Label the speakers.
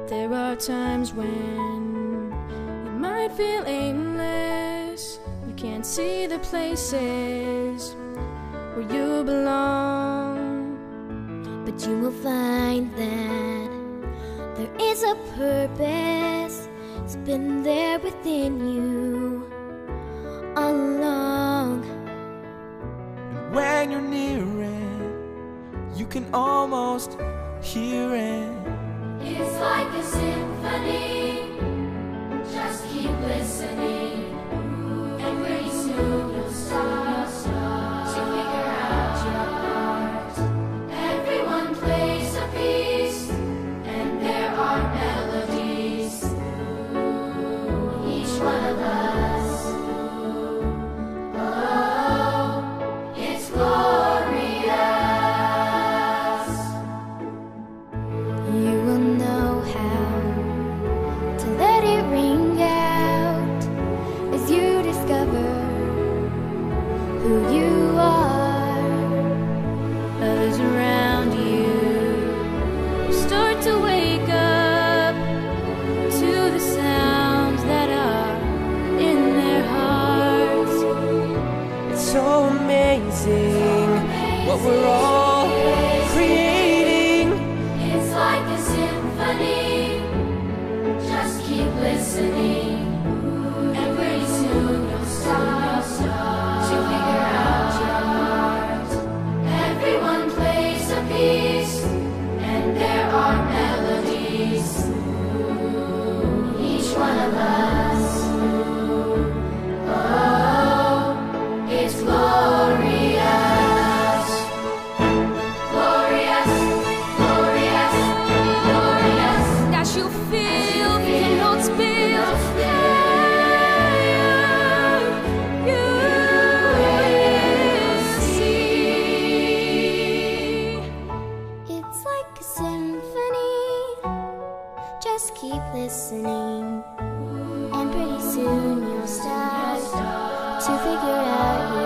Speaker 1: There are times when you might feel aimless. You can't see the places where you belong,
Speaker 2: but you will find that there is a purpose. It's been there within you all along.
Speaker 3: And when you're near it, you can almost hear it.
Speaker 4: It's like a symphony. Just keep listening, and pretty soon you'll start to figure out your part. Everyone plays a piece, and there are melodies. Each one of us. Oh, it's glorious.
Speaker 2: You will know how to let it ring out as you discover who you are.
Speaker 1: others around you will start to wake up to the sounds that are in their hearts.
Speaker 3: It's so amazing what we're all creating.
Speaker 4: It's like a symphony. Just keep listening, and pretty soon you'll start to figure out your part. Everyone plays a piece, and there are melodies. Each one of us. Oh, it's glorious. Glorious, glorious, glorious.
Speaker 1: That you feel the notes build higher. You will see.
Speaker 2: It's like a symphony. Just keep listening, and pretty soon you'll start to figure out